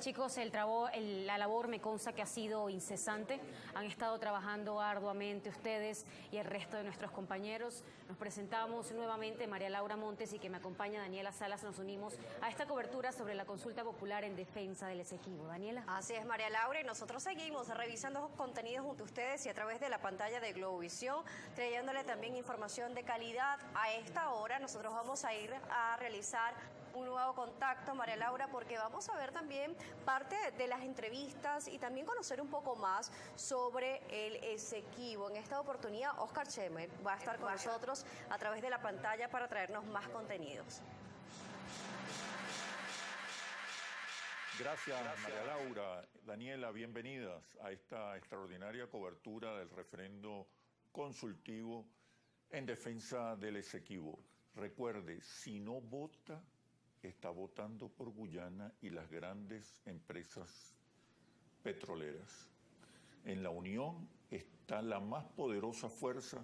Chicos, la labor me consta que ha sido incesante. Han estado trabajando arduamente ustedes y el resto de nuestros compañeros. Nos presentamos nuevamente, María Laura Montes y que me acompaña Daniela Salas. Nos unimos a esta cobertura sobre la consulta popular en defensa del Esequibo. Daniela. Así es, María Laura, y nosotros seguimos revisando contenidos junto a ustedes y a través de la pantalla de Globovisión, trayéndole también información de calidad. A esta hora nosotros vamos a ir a realizar un nuevo contacto, María Laura, porque vamos a ver también parte de las entrevistas y también conocer un poco más sobre el Esequibo. En esta oportunidad, Oscar Chemer va a estar con nosotros a través de la pantalla para traernos más contenidos. Gracias, María Laura. Daniela, bienvenidas a esta extraordinaria cobertura del referendo consultivo en defensa del Esequibo. Recuerde, si no vota, está votando por Guyana y las grandes empresas petroleras. En la Unión está la más poderosa fuerza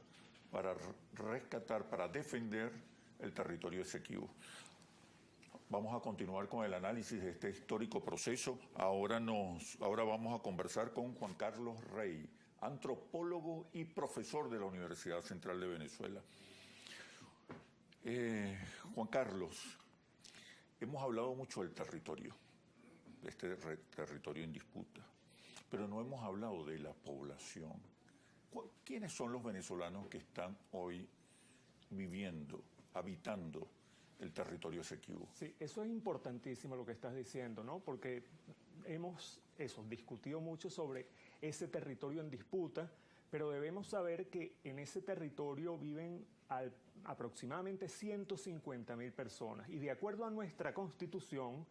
para rescatar, para defender el territorio Esequibo. Vamos a continuar con el análisis de este histórico proceso. Ahora vamos a conversar con Juan Carlos Rey, antropólogo y profesor de la Universidad Central de Venezuela. Juan Carlos, hemos hablado mucho del territorio, de este territorio en disputa, pero no hemos hablado de la población. ¿Quiénes son los venezolanos que están hoy viviendo, habitando el territorio Esequibo? Sí, eso es importantísimo lo que estás diciendo, ¿no? Porque hemos discutido mucho sobre ese territorio en disputa, pero debemos saber que en ese territorio viven aproximadamente 150.000 personas. Y de acuerdo a nuestra Constitución,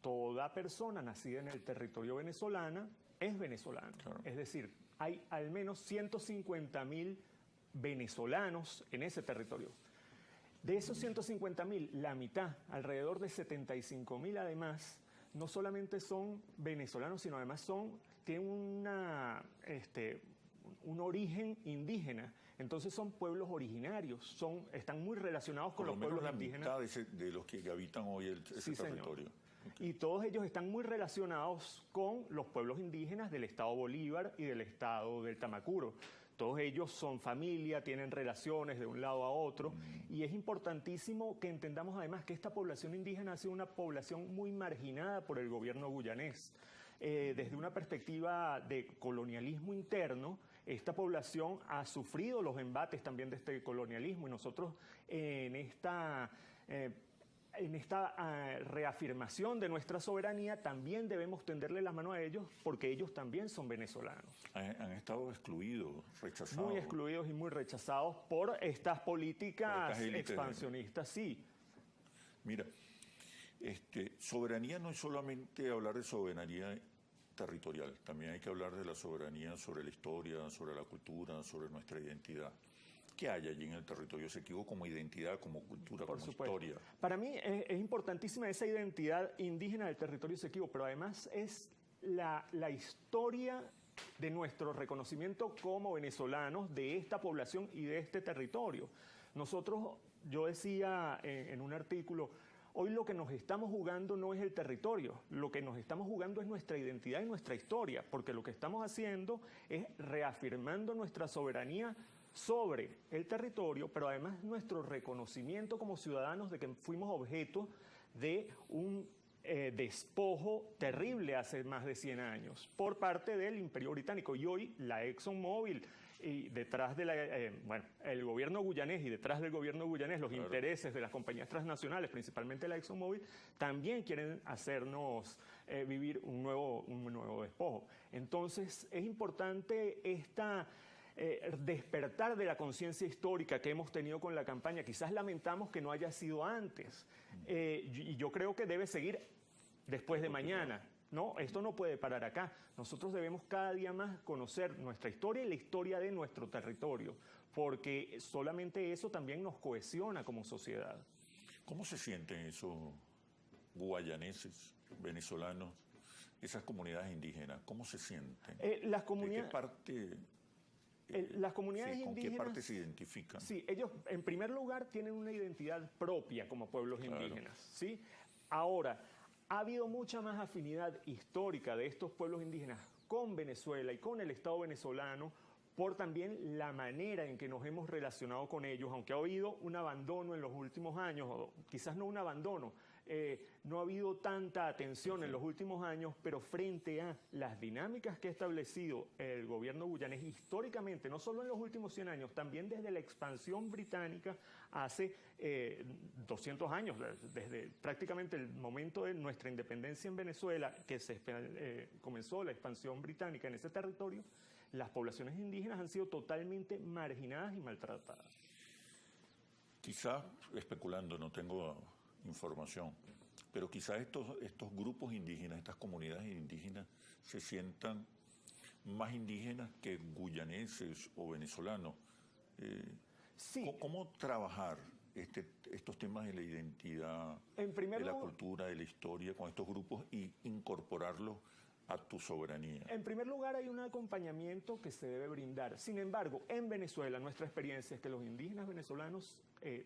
toda persona nacida en el territorio venezolano es venezolana. Claro. Es decir, hay al menos 150.000 venezolanos en ese territorio. De esos 150.000, la mitad, alrededor de 75.000 además, no solamente son venezolanos, sino además tienen un origen indígena. Entonces son pueblos originarios, están muy relacionados con los pueblos indígenas. La mitad de los que habitan hoy ese territorio. Okay. Y todos ellos están muy relacionados con los pueblos indígenas del estado Bolívar y del estado del Tamacuro. Todos ellos son familia, tienen relaciones de un lado a otro, y es importantísimo que entendamos además que esta población indígena ha sido una población muy marginada por el gobierno guyanés. Desde una perspectiva de colonialismo interno, esta población ha sufrido los embates también de este colonialismo, y nosotros en esta reafirmación de nuestra soberanía también debemos tenderle la mano a ellos, porque ellos también son venezolanos. Han estado excluidos, rechazados. Muy excluidos y muy rechazados por estas políticas expansionistas, sí. Mira, soberanía no es solamente hablar de soberanía territorial, también hay que hablar de la soberanía sobre la historia, sobre la cultura, sobre nuestra identidad. ¿Qué hay allí en el territorio Esequibo como identidad, como cultura, como historia? Para mí es importantísima esa identidad indígena del territorio Esequibo, pero además es la historia de nuestro reconocimiento como venezolanos de esta población y de este territorio. Yo decía en un artículo, hoy lo que nos estamos jugando no es el territorio, lo que nos estamos jugando es nuestra identidad y nuestra historia, porque lo que estamos haciendo es reafirmando nuestra soberanía sobre el territorio, pero además nuestro reconocimiento como ciudadanos de que fuimos objeto de un despojo terrible hace más de 100 años por parte del Imperio Británico. Y hoy la ExxonMobil y detrás de el gobierno guyanés y detrás del gobierno guyanés los intereses de las compañías transnacionales, principalmente la ExxonMobil, también quieren hacernos vivir un nuevo despojo. Entonces es importante despertar de la conciencia histórica que hemos tenido con la campaña. Quizás lamentamos que no haya sido antes, y yo creo que debe seguir después de mañana. No, esto no puede parar acá. Nosotros debemos cada día más conocer nuestra historia y la historia de nuestro territorio, porque solamente eso también nos cohesiona como sociedad. ¿Cómo se sienten esos guayaneses, venezolanos, esas comunidades indígenas? ¿Cómo se sienten? Las comunidades... ¿De qué parte... las comunidades ¿con indígenas, qué parte se identifican? Sí, ellos en primer lugar tienen una identidad propia como pueblos indígenas, ¿sí? Ahora, ha habido mucha más afinidad histórica de estos pueblos indígenas con Venezuela y con el Estado venezolano por también la manera en que nos hemos relacionado con ellos, aunque ha habido un abandono en los últimos años, o quizás no un abandono, no ha habido tanta atención en los últimos años, pero frente a las dinámicas que ha establecido el gobierno guyanés históricamente, no solo en los últimos 100 años, también desde la expansión británica hace 200 años, desde prácticamente el momento de nuestra independencia en Venezuela, que comenzó la expansión británica en ese territorio, las poblaciones indígenas han sido totalmente marginadas y maltratadas. Quizás, especulando, no tengo información, pero quizás estos grupos indígenas, estas comunidades indígenas, se sientan más indígenas que guyaneses o venezolanos. Sí. ¿Cómo trabajar estos temas de la identidad, de la cultura, de la historia con estos grupos y incorporarlos a tu soberanía? En primer lugar, hay un acompañamiento que se debe brindar. Sin embargo, en Venezuela, nuestra experiencia es que los indígenas venezolanos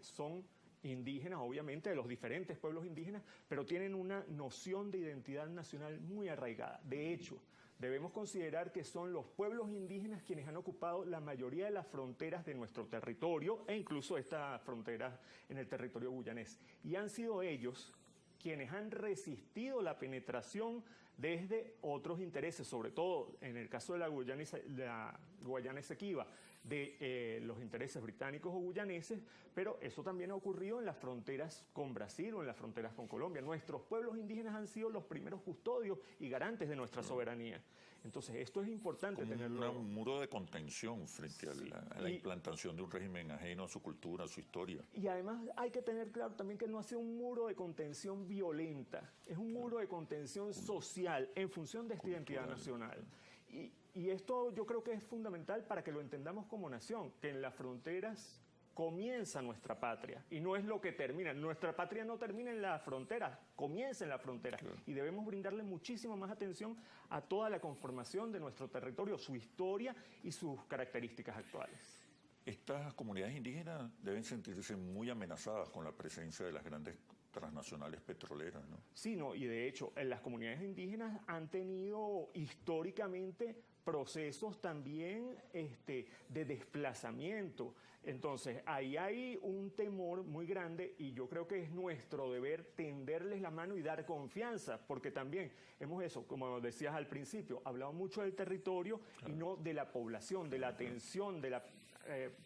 son indígenas, obviamente, de los diferentes pueblos indígenas, pero tienen una noción de identidad nacional muy arraigada. De hecho, debemos considerar que son los pueblos indígenas quienes han ocupado la mayoría de las fronteras de nuestro territorio, e incluso esta frontera en el territorio guyanés. Y han sido ellos quienes han resistido la penetración desde otros intereses, sobre todo en el caso de la Guayana Esequiba, de los intereses británicos o guyaneses, pero eso también ha ocurrido en las fronteras con Brasil o en las fronteras con Colombia. Nuestros pueblos indígenas han sido los primeros custodios y garantes de nuestra soberanía. Entonces, esto es importante tenerlo. Un muro de contención frente a la implantación de un régimen ajeno a su cultura, a su historia. Y además hay que tener claro también que no ha sido un muro de contención violenta, es un muro de contención social en función de esta identidad nacional. Y esto yo creo que es fundamental para que lo entendamos como nación, que en las fronteras comienza nuestra patria y no es lo que termina. Nuestra patria no termina en la frontera, comienza en la frontera. Claro. Y debemos brindarle muchísima más atención a toda la conformación de nuestro territorio, su historia y sus características actuales. Estas comunidades indígenas deben sentirse muy amenazadas con la presencia de las grandes transnacionales petroleras, ¿no? Sí, no, y de hecho, las comunidades indígenas han tenido históricamente procesos también de desplazamiento. Entonces, ahí hay un temor muy grande y yo creo que es nuestro deber tenderles la mano y dar confianza, porque también hemos eso, como decías al principio, hablado mucho del territorio y no de la población, de la atención, de la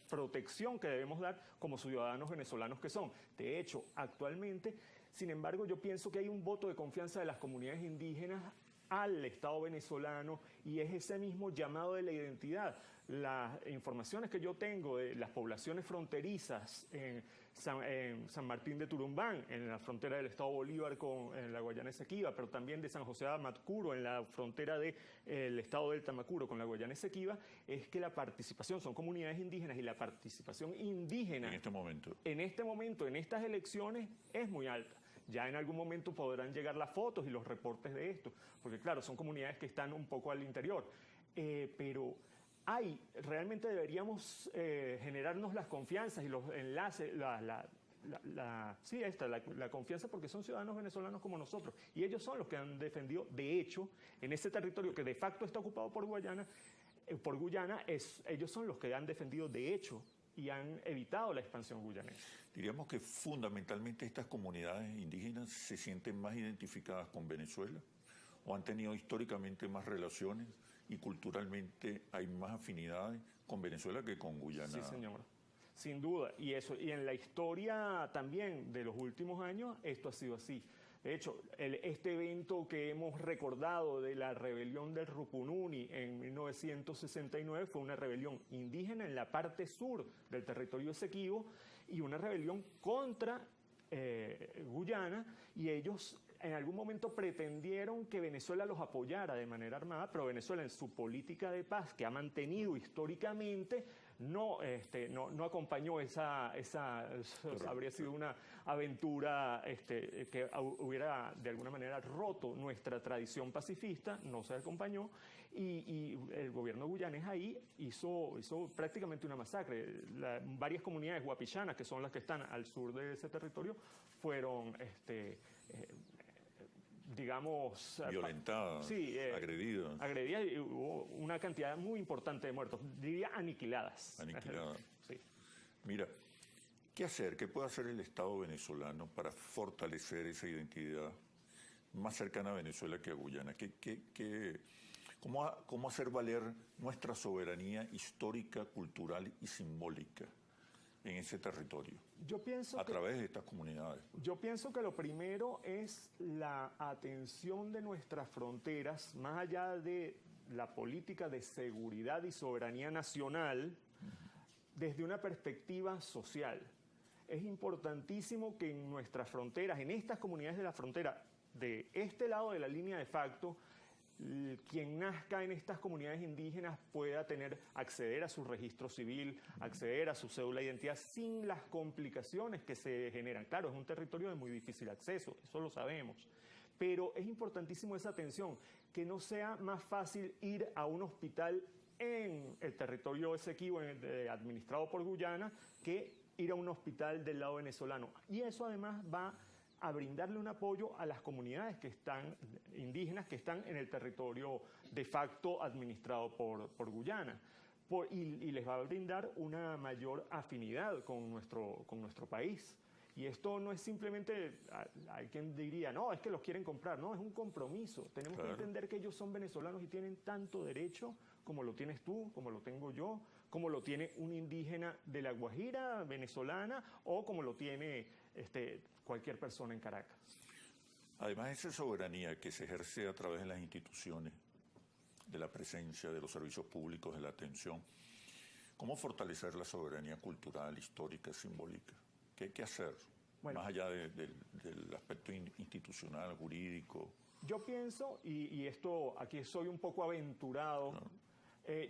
protección que debemos dar como ciudadanos venezolanos que son. De hecho, actualmente, sin embargo, yo pienso que hay un voto de confianza de las comunidades indígenas al Estado venezolano y es ese mismo llamado de la identidad. Las informaciones que yo tengo de las poblaciones fronterizas en San Martín de Turumbán, en la frontera del Estado Bolívar con la Guayana Esequiba, pero también de San José de Amacuro, en la frontera del Estado del Tamacuro con la Guayana Esequiba, es que la participación, son comunidades indígenas y la participación indígena en este momento, en estas elecciones, es muy alta. Ya en algún momento podrán llegar las fotos y los reportes de esto, porque claro, son comunidades que están un poco al interior, pero realmente deberíamos generarnos las confianzas y los enlaces, la confianza, porque son ciudadanos venezolanos como nosotros y ellos son los que han defendido, de hecho, en ese territorio que de facto está ocupado por Guyana, ellos son los que han defendido de hecho y han evitado la expansión guyanesa. Diríamos que fundamentalmente estas comunidades indígenas se sienten más identificadas con Venezuela o han tenido históricamente más relaciones y culturalmente hay más afinidades con Venezuela que con Guyana. Sí, señor. Sin duda. Y en la historia también de los últimos años esto ha sido así. De hecho, este evento que hemos recordado de la rebelión del Rupununi en 1969 fue una rebelión indígena en la parte sur del territorio esequibo y una rebelión contra Guyana, y ellos en algún momento pretendieron que Venezuela los apoyara de manera armada, pero Venezuela en su política de paz que ha mantenido históricamente no acompañó habría sido una aventura que hubiera de alguna manera roto nuestra tradición pacifista, no se acompañó y el gobierno guyanés ahí hizo prácticamente una masacre. Varias comunidades guapichanas, que son las que están al sur de ese territorio, fueron digamos... Violentadas, sí, agredidas. Agredidas, y hubo una cantidad muy importante de muertos, diría aniquiladas. Aniquiladas. Sí. Mira, ¿qué hacer? ¿Qué puede hacer el Estado venezolano para fortalecer esa identidad más cercana a Venezuela que a Guyana? ¿Cómo hacer valer nuestra soberanía histórica, cultural y simbólica en ese territorio? Yo pienso a través de estas comunidades. Yo pienso que lo primero es la atención de nuestras fronteras, más allá de la política de seguridad y soberanía nacional, desde una perspectiva social. Es importantísimo que en nuestras fronteras, en estas comunidades de la frontera, de este lado de la línea de facto, quien nazca en estas comunidades indígenas pueda acceder a su registro civil, acceder a su cédula de identidad sin las complicaciones que se generan. Claro, es un territorio de muy difícil acceso, eso lo sabemos, pero es importantísimo esa atención, que no sea más fácil ir a un hospital en el territorio Esequibo administrado por Guyana que ir a un hospital del lado venezolano. Y eso además va a brindarle un apoyo a las comunidades indígenas que están en el territorio de facto administrado por Guyana. Y les va a brindar una mayor afinidad con nuestro país. Y esto no es simplemente, hay quien diría, no, es que los quieren comprar. No, es un compromiso. Tenemos que entender que ellos son venezolanos y tienen tanto derecho como lo tienes tú, como lo tengo yo, como lo tiene un indígena de La Guajira venezolana o como lo tiene cualquier persona en Caracas. Además, esa soberanía que se ejerce a través de las instituciones, de la presencia, de los servicios públicos, de la atención, ¿cómo fortalecer la soberanía cultural, histórica, simbólica? ¿Qué hay que hacer? Bueno, más allá del aspecto institucional, jurídico. Yo pienso, y esto aquí soy un poco aventurado,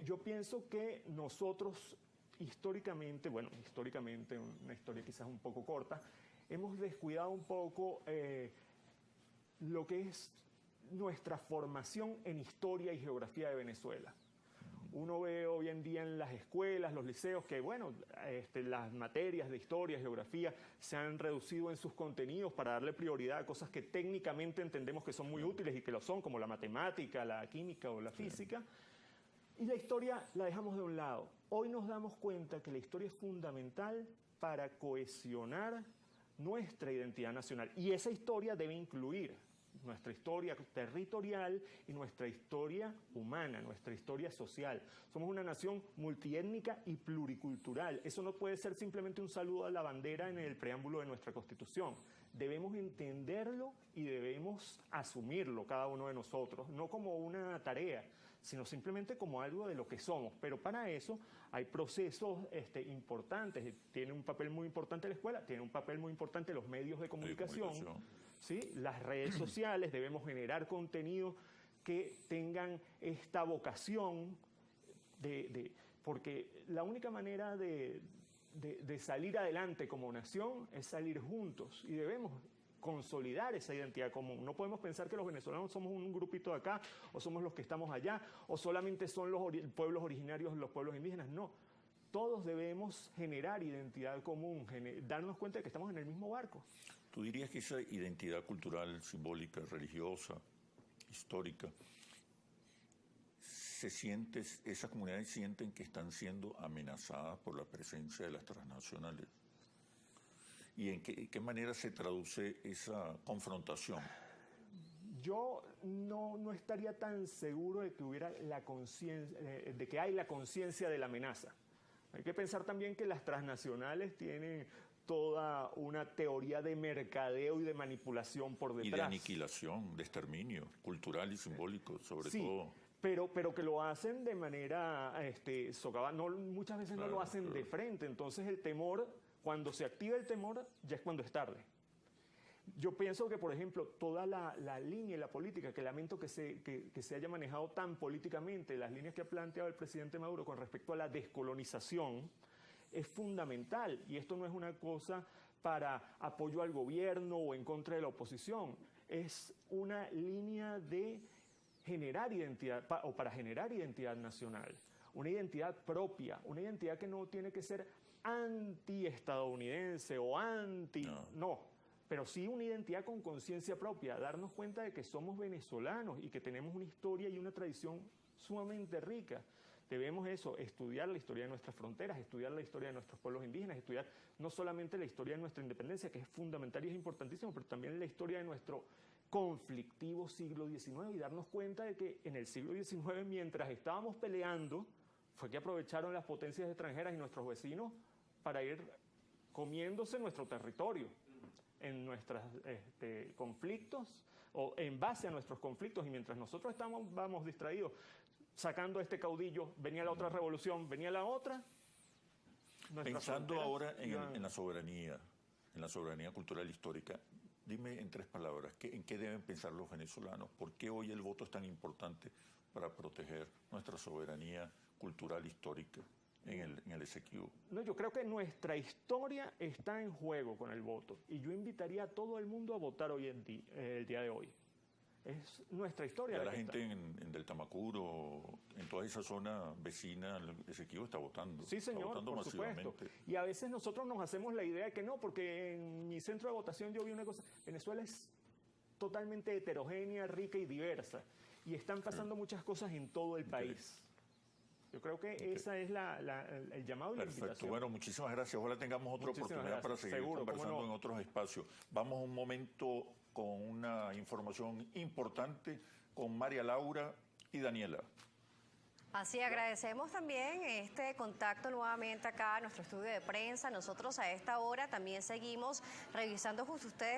yo pienso que nosotros históricamente, una historia quizás un poco corta, hemos descuidado un poco lo que es nuestra formación en historia y geografía de Venezuela. Uno ve hoy en día en las escuelas, los liceos, que las materias de historia, geografía, se han reducido en sus contenidos para darle prioridad a cosas que técnicamente entendemos que son muy útiles y que lo son, como la matemática, la química o la física. Y la historia la dejamos de un lado. Hoy nos damos cuenta que la historia es fundamental para cohesionar nuestra identidad nacional. Y esa historia debe incluir nuestra historia territorial y nuestra historia humana, nuestra historia social. Somos una nación multiétnica y pluricultural. Eso no puede ser simplemente un saludo a la bandera en el preámbulo de nuestra Constitución. Debemos entenderlo y debemos asumirlo cada uno de nosotros, no como una tarea, sino simplemente como algo de lo que somos. Pero para eso hay procesos importantes. Tiene un papel muy importante la escuela, tiene un papel muy importante los medios de comunicación. ¿Sí? Las redes sociales, debemos generar contenido que tengan esta vocación porque la única manera de salir adelante como nación es salir juntos y debemos consolidar esa identidad común. No podemos pensar que los venezolanos somos un grupito de acá o somos los que estamos allá o solamente son los pueblos originarios, los pueblos indígenas. No, todos debemos generar identidad común, darnos cuenta de que estamos en el mismo barco. ¿Tú dirías que esa identidad cultural, simbólica, religiosa, histórica, esas comunidades sienten que están siendo amenazadas por la presencia de las transnacionales? ¿Y en qué manera se traduce esa confrontación? Yo no estaría tan seguro de que hubiera de que hay la conciencia de la amenaza. Hay que pensar también que las transnacionales tienen toda una teoría de mercadeo y de manipulación por detrás. Y de aniquilación, de exterminio cultural y simbólico, sobre todo. Pero que lo hacen de manera socavada. Muchas veces no lo hacen de frente. Entonces el temor, cuando se activa el temor, ya es cuando es tarde. Yo pienso que, por ejemplo, toda la línea y la política, que lamento que se haya manejado tan políticamente, las líneas que ha planteado el presidente Maduro con respecto a la descolonización, es fundamental. Y esto no es una cosa para apoyo al gobierno o en contra de la oposición. Es una línea de generar identidad, o para generar identidad nacional. Una identidad propia, una identidad que no tiene que ser anti-estadounidense o anti... No. pero sí una identidad con conciencia propia, darnos cuenta de que somos venezolanos y que tenemos una historia y una tradición sumamente rica. Debemos estudiar la historia de nuestras fronteras, estudiar la historia de nuestros pueblos indígenas, estudiar no solamente la historia de nuestra independencia, que es fundamental y es importantísimo, pero también la historia de nuestro conflictivo siglo XIX y darnos cuenta de que en el siglo XIX, mientras estábamos peleando, fue que aprovecharon las potencias extranjeras y nuestros vecinos para ir comiéndose nuestro territorio en nuestros conflictos o en base a nuestros conflictos, y mientras nosotros vamos distraídos sacando a este caudillo, venía la otra revolución, venía la otra. Pensando ahora en la soberanía cultural histórica, dime en 3 palabras, ¿en qué deben pensar los venezolanos? ¿Por qué hoy el voto es tan importante para proteger nuestra soberanía cultural histórica en el Esequibo? No, yo creo que nuestra historia está en juego con el voto, y yo invitaría a todo el mundo a votar hoy el día de hoy. Es nuestra historia. Ya la gente en Del Tamacuro, en toda esa zona vecina al Esequibo está votando. Sí, señor, está votando por masivamente. supuesto. Y a veces nosotros nos hacemos la idea de que no, porque en mi centro de votación yo vi una cosa. Venezuela es totalmente heterogénea, rica y diversa, y están pasando muchas cosas en todo el país. Yo creo que esa es el llamado y la invitación. Perfecto. Bueno, muchísimas gracias. Ojalá tengamos otra oportunidad para seguir conversando en otros espacios. Vamos a un momento con una información importante con María Laura y Daniela. Así agradecemos también este contacto nuevamente acá a nuestro estudio de prensa. Nosotros a esta hora también seguimos revisando justo ustedes